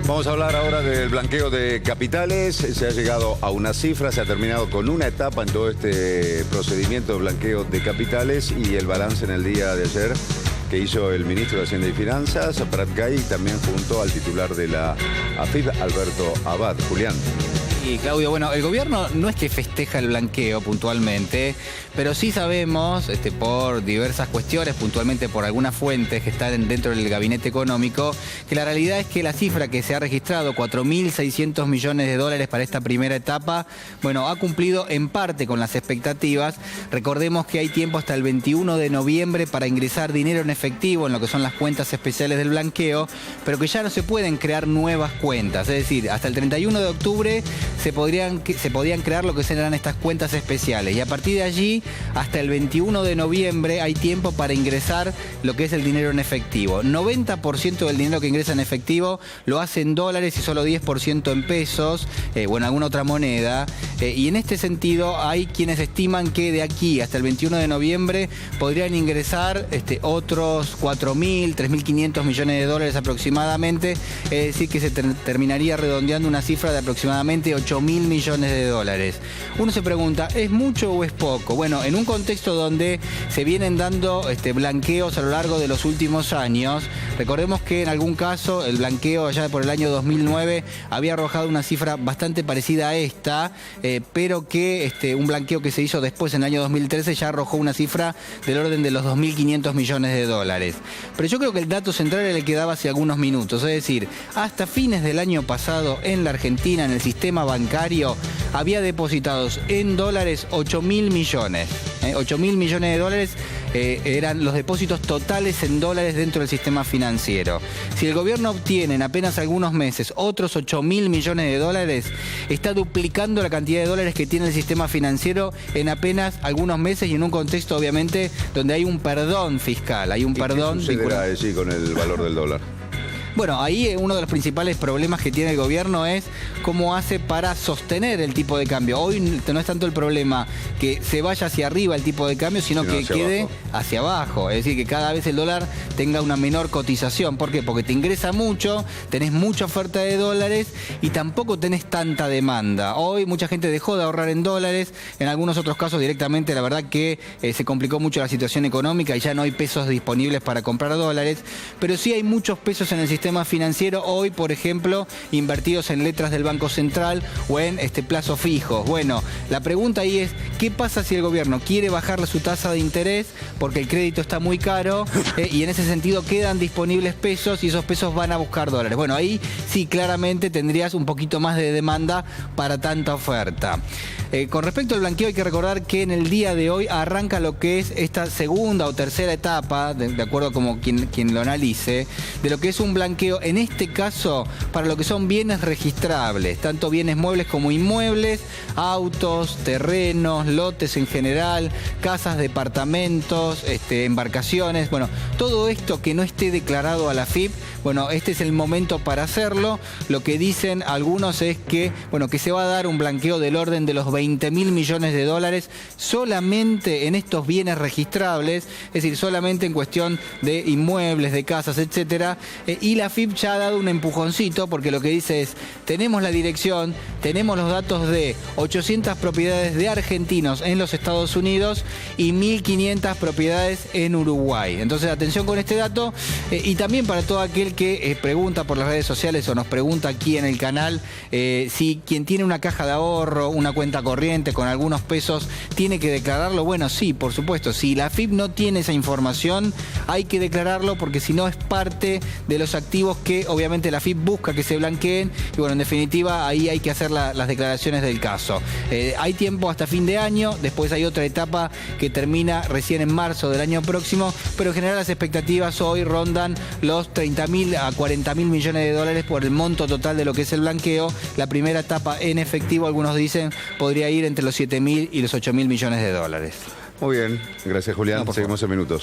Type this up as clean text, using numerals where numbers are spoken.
Vamos a hablar ahora del blanqueo de capitales. Se ha llegado a una cifra, se ha terminado con una etapa en todo este procedimiento de blanqueo de capitales y el balance en el día de ayer que hizo el ministro de Hacienda y Finanzas, Prat Gay, también junto al titular de la AFIP, Alberto Abad. Julián. Y Claudio, bueno, el gobierno no es que festeja el blanqueo puntualmente, pero sí sabemos, por diversas cuestiones, puntualmente por algunas fuentes que están dentro del gabinete económico, que la realidad es que la cifra que se ha registrado, 4.600 millones de dólares para esta primera etapa, bueno, ha cumplido en parte con las expectativas. Recordemos que hay tiempo hasta el 21 de noviembre para ingresar dinero en efectivo en lo que son las cuentas especiales del blanqueo, pero que ya no se pueden crear nuevas cuentas, es decir, hasta el 31 de octubre se podían crear lo que serán estas cuentas especiales y a partir de allí hasta el 21 de noviembre hay tiempo para ingresar lo que es el dinero en efectivo. 90% del dinero que ingresa en efectivo lo hace en dólares y solo 10% en pesos o en alguna otra moneda, y en este sentido hay quienes estiman que de aquí hasta el 21 de noviembre podrían ingresar otros 4.000, 3.500 millones de dólares aproximadamente, es decir que se terminaría redondeando una cifra de aproximadamente 8.000 millones de dólares. Uno se pregunta, ¿es mucho o es poco? Bueno, en un contexto donde se vienen dando blanqueos a lo largo de los últimos años, recordemos que en algún caso el blanqueo allá por el año 2009 había arrojado una cifra bastante parecida a esta, pero que un blanqueo que se hizo después en el año 2013 ya arrojó una cifra del orden de los 2.500 millones de dólares. Pero yo creo que el dato central era el que daba hace algunos minutos, es decir, hasta fines del año pasado en la Argentina, en el sistema bancario, había depositados en dólares 8.000 millones. 8.000 millones de dólares eran los depósitos totales en dólares dentro del sistema financiero. Si el gobierno obtiene en apenas algunos meses otros 8.000 millones de dólares, está duplicando la cantidad de dólares que tiene el sistema financiero en apenas algunos meses y en un contexto obviamente donde hay un perdón fiscal, hay un perdón. ¿Qué sucederá con el valor del dólar? Bueno, ahí uno de los principales problemas que tiene el gobierno es cómo hace para sostener el tipo de cambio. Hoy no es tanto el problema que se vaya hacia arriba el tipo de cambio, sino que quede hacia abajo. Es decir, que cada vez el dólar tenga una menor cotización. ¿Por qué? Porque te ingresa mucho, tenés mucha oferta de dólares y tampoco tenés tanta demanda. Hoy mucha gente dejó de ahorrar en dólares, en algunos otros casos directamente la verdad que se complicó mucho la situación económica y ya no hay pesos disponibles para comprar dólares, pero sí hay muchos pesos en el sistema financiero hoy, por ejemplo, invertidos en letras del Banco Central o en plazos fijos. Bueno, la pregunta ahí es, ¿qué pasa si el gobierno quiere bajarle su tasa de interés porque el crédito está muy caro y en ese sentido quedan disponibles pesos y esos pesos van a buscar dólares? Bueno, ahí sí claramente tendrías un poquito más de demanda para tanta oferta. Con respecto al blanqueo hay que recordar que en el día de hoy arranca lo que es esta segunda o tercera etapa, de acuerdo como quien lo analice, de lo que es un blanqueo, en este caso para lo que son bienes registrables, tanto bienes muebles como inmuebles, autos, terrenos, lotes en general, casas, departamentos, embarcaciones, bueno, todo esto que no esté declarado a la AFIP, bueno, este es el momento para hacerlo. Lo que dicen algunos es que, bueno, que se va a dar un blanqueo del orden de los 20.000 millones de dólares solamente en estos bienes registrables, es decir, solamente en cuestión de inmuebles, de casas, etcétera, y la AFIP ya ha dado un empujoncito porque lo que dice es, tenemos la dirección, tenemos los datos de 800 propiedades de argentinos en los Estados Unidos y 1.500 propiedades en Uruguay. Entonces, atención con este dato y también para todo aquel que pregunta por las redes sociales o nos pregunta aquí en el canal si quien tiene una caja de ahorro, una cuenta corriente con algunos pesos, ¿tiene que declararlo? Bueno, sí, por supuesto. Si la AFIP no tiene esa información, hay que declararlo porque si no es parte de los activos que obviamente la AFIP busca que se blanqueen y bueno, en definitiva ahí hay que hacer las declaraciones del caso. Hay tiempo hasta fin de año, después hay otra etapa que termina recién en marzo del año próximo, pero en general las expectativas hoy rondan los 30.000 a 40.000 millones de dólares por el monto total de lo que es el blanqueo. La primera etapa en efectivo, algunos dicen, podría ir entre los 7.000 y los 8.000 millones de dólares. Muy bien, gracias Julián, seguimos en minutos.